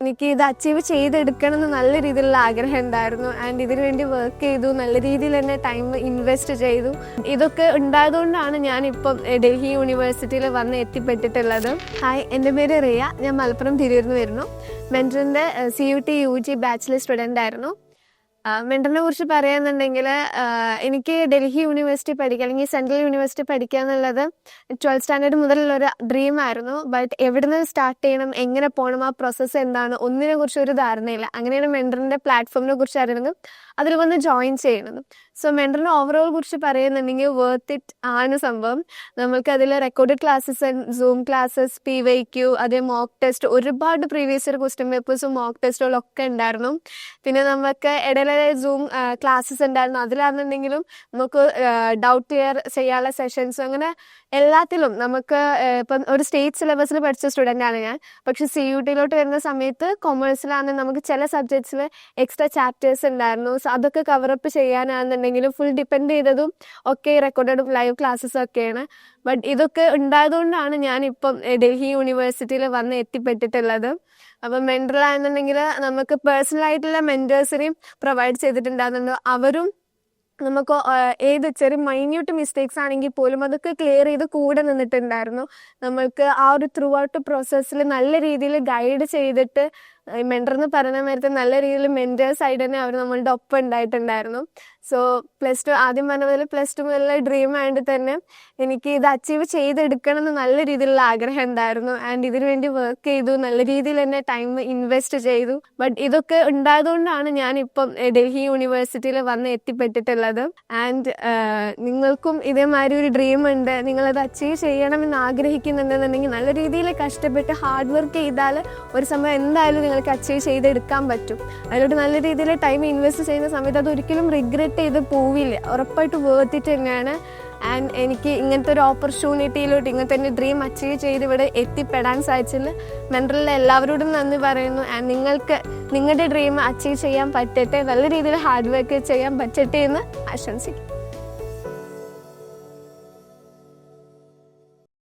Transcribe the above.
എനിക്ക് ഇത് അച്ചീവ് ചെയ്തെടുക്കണം എന്ന് നല്ല രീതിയിലുള്ള ആഗ്രഹം ഉണ്ടായിരുന്നു. ആൻഡ് ഇതിനു വേണ്ടി വർക്ക് ചെയ്തു, നല്ല രീതിയിൽ തന്നെ ടൈം ഇൻവെസ്റ്റ് ചെയ്തു. ഇതൊക്കെ ഉണ്ടായതുകൊണ്ടാണ് ഞാനിപ്പം ഡൽഹി യൂണിവേഴ്സിറ്റിയിൽ വന്ന് എത്തിപ്പെട്ടിട്ടുള്ളത്. ഹായ്, എൻ്റെ പേര് റിയ. ഞാൻ മലപ്പുറം തിരൂരിന്ന് വരുന്നു. മെൻറ്ററിൻ്റെ CUT UG ബാച്ചിലർ സ്റ്റുഡൻ്റ് ആയിരുന്നു. മെൻറ്ററിനെ കുറിച്ച് പറയുകയാണെന്നുണ്ടെങ്കിൽ എനിക്ക് ഡൽഹി യൂണിവേഴ്സിറ്റി പഠിക്കുക അല്ലെങ്കിൽ സെൻട്രൽ യൂണിവേഴ്സിറ്റി പഠിക്കുക എന്നുള്ളത് 12th സ്റ്റാൻഡേർഡ് മുതലുള്ളൊരു ഡ്രീം ആയിരുന്നു. ബട്ട് എവിടെ നിന്ന് സ്റ്റാർട്ട് ചെയ്യണം, എങ്ങനെ പോകണം, ആ പ്രോസസ്സ് എന്താണ്, ഒന്നിനെ കുറിച്ച് ഒരു ധാരണയില്ല. അങ്ങനെയാണ് മെൻറ്ററിൻ്റെ പ്ലാറ്റ്ഫോമിനെ കുറിച്ച് അറിയുന്നത്, അതിൽ വന്ന് ജോയിൻ ചെയ്യുന്നത്. സോ മെൻറ്ററിൻ്റെ ഓവറോൾ കുറിച്ച് പറയുന്നുണ്ടെങ്കിൽ വർത്ത് ഇറ്റ് ആണ് സംഭവം. നമ്മൾക്ക് അതിൽ recorded classes, zoom classes, PYQ, അതേ മോക്ക് ടെസ്റ്റ്, ഒരുപാട് പ്രീവിയസ് ഇയർ ക്വസ്റ്റ്യൻ പേപ്പേഴ്സും മോക്ക് ടെസ്റ്റുകളൊക്കെ ഉണ്ടായിരുന്നു. പിന്നെ നമുക്ക് ഇടയിലെ സൂം ക്ലാസ്സസ് ഉണ്ടായിരുന്നു. അതിലാണെന്നുണ്ടെങ്കിലും നമുക്ക് ഡൗട്ട് ക്ലിയർ ചെയ്യാനുള്ള സെഷൻസ്, അങ്ങനെ എല്ലാത്തിലും നമുക്ക് ഇപ്പം ഒരു സ്റ്റേറ്റ് സിലബസിൽ പഠിച്ച സ്റ്റുഡൻ്റാണ് ഞാൻ. പക്ഷെ CUT വരുന്ന സമയത്ത് കൊമേഴ്സിലാണെങ്കിൽ നമുക്ക് ചില സബ്ജക്ട്സിൽ എക്സ്ട്രാ ചാപ്റ്റേഴ്സ് ഉണ്ടായിരുന്നു. സോ അതൊക്കെ കവറപ്പ് ചെയ്യാനാണെന്നുണ്ടെങ്കിലും ഫുൾ ഡിപ്പെൻഡ് ചെയ്തതും ഒക്കെ റെക്കോർഡഡും ലൈവ് ക്ലാസ്സസും ഒക്കെയാണ്. ബട്ട് ഇതൊക്കെ ഉണ്ടായതുകൊണ്ടാണ് ഞാനിപ്പം ഡൽഹി യൂണിവേഴ്സിറ്റിയിൽ വന്ന് എത്തിപ്പെട്ടിട്ടുള്ളത്. അപ്പം മെൻറ്ററിലാണെന്നുണ്ടെങ്കിൽ നമുക്ക് പേഴ്സണലായിട്ടുള്ള മെൻറ്റേഴ്സിനെയും പ്രൊവൈഡ് ചെയ്തിട്ടുണ്ടാകുന്നുണ്ട്. അവരും നമുക്ക് ഏത് ചെറിയ മൈന്യൂട്ട് മിസ്റ്റേക്സ് ആണെങ്കിൽ പോലും അതൊക്കെ ക്ലിയർ ചെയ്ത് കൂടെ നിന്നിട്ടുണ്ടായിരുന്നു. നമ്മൾക്ക് ആ ഒരു ത്രൂ ഔട്ട് പ്രോസസ്സിൽ നല്ല രീതിയിൽ ഗൈഡ് ചെയ്തിട്ട് മെൻറ്ററെന്ന് പറയുന്ന നേരത്തെ നല്ല രീതിയിൽ മെൻറ്റേഴ്സ് ആയിട്ട് തന്നെ അവർ നമ്മളുടെ ഒപ്പം ഉണ്ടായിട്ടുണ്ടായിരുന്നു. സോ +2 ആദ്യം പറഞ്ഞ പോലെ +2 മുതലുള്ള ഡ്രീം ആയിട്ട് തന്നെ എനിക്ക് ഇത് അച്ചീവ് ചെയ്തെടുക്കണം എന്ന് നല്ല രീതിയിലുള്ള ആഗ്രഹം ഉണ്ടായിരുന്നു. ആൻഡ് ഇതിനു വേണ്ടി വർക്ക് ചെയ്തു, നല്ല രീതിയിൽ തന്നെ ടൈം ഇൻവെസ്റ്റ് ചെയ്തു. ബട്ട് ഇതൊക്കെ ഉണ്ടായതുകൊണ്ടാണ് ഞാനിപ്പം ഡൽഹി യൂണിവേഴ്സിറ്റിയിൽ വന്ന് എത്തിപ്പെട്ടിട്ടുള്ളത്. ആൻഡ് നിങ്ങൾക്കും ഇതേമാതിരി ഒരു ഡ്രീം ഉണ്ട്, നിങ്ങളത് അച്ചീവ് ചെയ്യണമെന്ന് ആഗ്രഹിക്കുന്നുണ്ടെന്നുണ്ടെങ്കിൽ നല്ല രീതിയിൽ കഷ്ടപ്പെട്ട് ഹാർഡ് വർക്ക് ചെയ്താൽ ഒരു സമയം എന്തായാലും നിങ്ങൾക്ക് അച്ചീവ് ചെയ്തെടുക്കാൻ പറ്റും. അതിലോട്ട് നല്ല രീതിയിൽ ടൈം ഇൻവെസ്റ്റ് ചെയ്യുന്ന സമയത്ത് അത് ഒരിക്കലും റിഗ്രറ്റ് ചെയ്ത് പോവില്ല, ഉറപ്പായിട്ട് വേർത്ത് ഇറ്റ് തന്നെയാണ്. ആൻഡ് എനിക്ക് ഇങ്ങനത്തെ ഒരു ഓപ്പർച്യൂണിറ്റിയിലോട്ട്, ഇങ്ങനത്തെ ഒരു ഡ്രീം അച്ചീവ് ചെയ്ത് ഇവിടെ എത്തിപ്പെടാൻ സാധിച്ചതിൽ മെൻറ്ററിലെ എല്ലാവരോടും നന്ദി പറയുന്നു. ആൻഡ് നിങ്ങൾക്ക് നിങ്ങളുടെ ഡ്രീം അച്ചീവ് ചെയ്യാൻ പറ്റട്ടെ, നല്ല രീതിയിൽ ഹാർഡ് വർക്ക് ചെയ്യാൻ പറ്റട്ടെ എന്ന് ആശംസിക്കും.